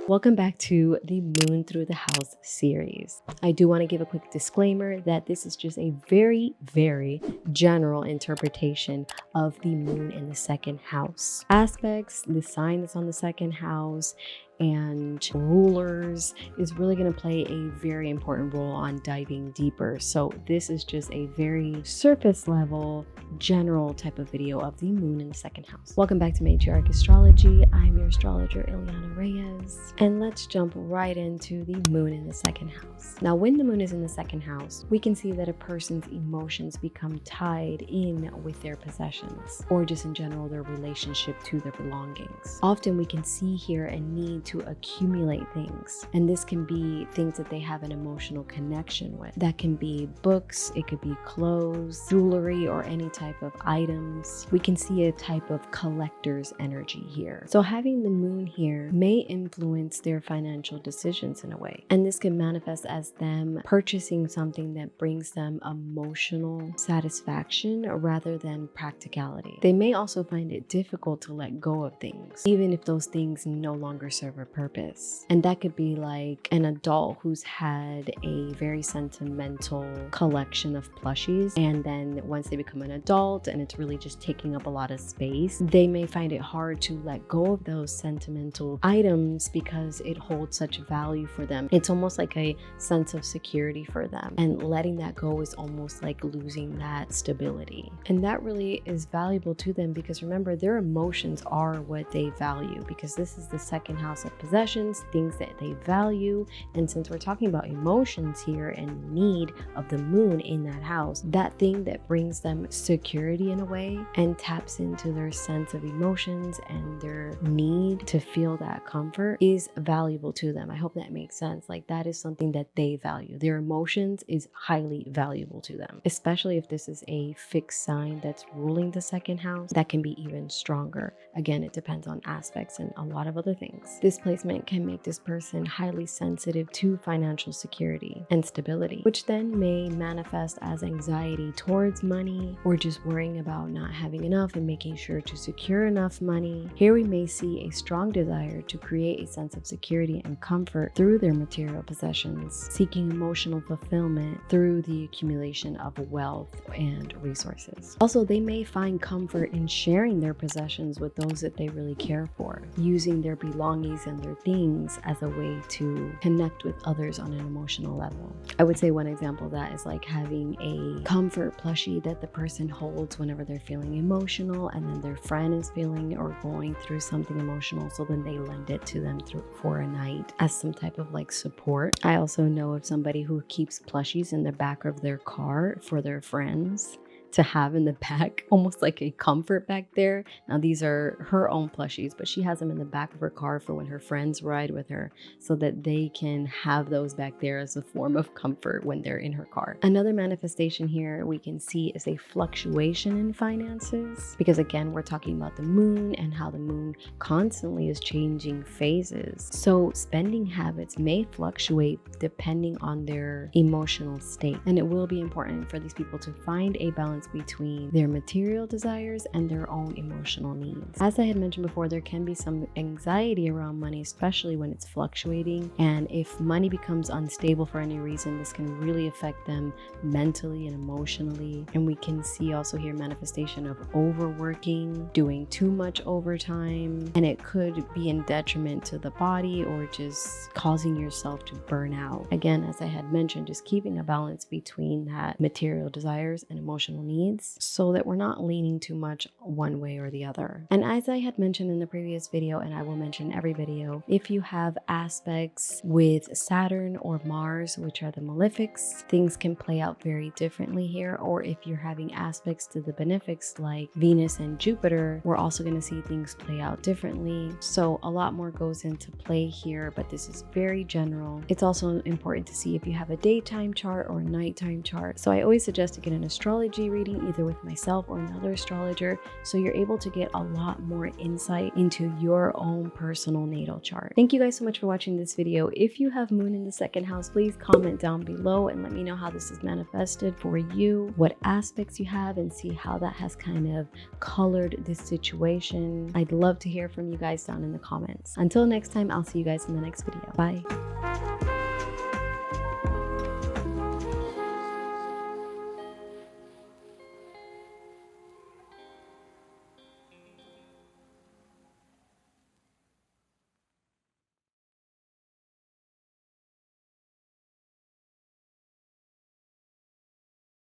Welcome back to the Moon Through the House series. I do want to give a quick disclaimer that this is just a very, very general interpretation of the moon in the second house. Aspects, the sign that's on the second house, and rulers is really going to play a very important role on diving deeper. So this is just a very surface level, general type of video of the moon in the second house. Welcome back to Matriarch Astrology. I'm your astrologer, Ileana Reyes. And let's jump right into the moon in the second house. Now, when the moon is in the second house, we can see that a person's emotions become tied in with their possessions, or just in general, their relationship to their belongings. Often we can see here a need to accumulate things, and this can be things that they have an emotional connection with. That can be books, it could be clothes, jewelry, or any type of items. We can see a type of collector's energy here. So having the moon here may influence their financial decisions in a way, and this can manifest as them purchasing something that brings them emotional satisfaction rather than practicality. They may also find it difficult to let go of things, even if those things no longer serve a purpose. And that could be like an adult who's had a very sentimental collection of plushies, and then once they become an adult and it's really just taking up a lot of space, they may find it hard to let go of those sentimental items because it holds such value for them. It's almost like a sense of security for them, and letting that go is almost like losing that stability. And that really is valuable to them because remember, their emotions are what they value, because this is the second house of possessions, things that they value. And since we're talking about emotions here and need of the moon in that house, that thing that brings them security in a way and taps into their sense of emotions and their need to feel that comfort is valuable to them. I hope that makes sense. Like, that is something that they value. Their emotions is highly valuable to them, especially if this is a fixed sign that's ruling the second house. That can be even stronger. Again, it depends on aspects and a lot of other things. This placement can make this person highly sensitive to financial security and stability, which then may manifest as anxiety towards money, or just worrying about not having enough and making sure to secure enough money. Here we may see a strong desire to create a sense of security and comfort through their material possessions, seeking emotional fulfillment through the accumulation of wealth and resources. Also, they may find comfort in sharing their possessions with those that they really care for, using their belongings and their things as a way to connect with others on an emotional level. I would say one example of that is like having a comfort plushie that the person holds whenever they're feeling emotional, and then their friend is feeling or going through something emotional, so then they lend it to them for a night as some type of like support. I also know of somebody who keeps plushies in the back of their car for their friends to have in the back, almost like a comfort back there. Now, these are her own plushies, but she has them in the back of her car for when her friends ride with her, so that they can have those back there as a form of comfort when they're in her car. Another manifestation here we can see is a fluctuation in finances, because again, we're talking about the moon and how the moon constantly is changing phases. So spending habits may fluctuate depending on their emotional state, and it will be important for these people to find a balance between their material desires and their own emotional needs. As I had mentioned before, there can be some anxiety around money, especially when it's fluctuating. And if money becomes unstable for any reason, this can really affect them mentally and emotionally. And we can see also here manifestation of overworking, doing too much overtime, and it could be in detriment to the body or just causing yourself to burn out. Again, as I had mentioned, just keeping a balance between that material desires and emotional needs, so that we're not leaning too much one way or the other. And as I had mentioned in the previous video, and I will mention every video, if you have aspects with Saturn or Mars, which are the malefics, things can play out very differently here. Or if you're having aspects to the benefics like Venus and Jupiter, we're also going to see things play out differently. So a lot more goes into play here, but this is very general. It's also important to see if you have a daytime chart or a nighttime chart. So I always suggest to get an astrology reading either with myself or another astrologer, so you're able to get a lot more insight into your own personal natal chart. Thank you guys so much for watching this video. If you have moon in the second house, please comment down below and let me know how this is manifested for you, what aspects you have, and see how that has kind of colored this situation. I'd love to hear from you guys down in the comments. Until next time, I'll see you guys in the next video. Bye.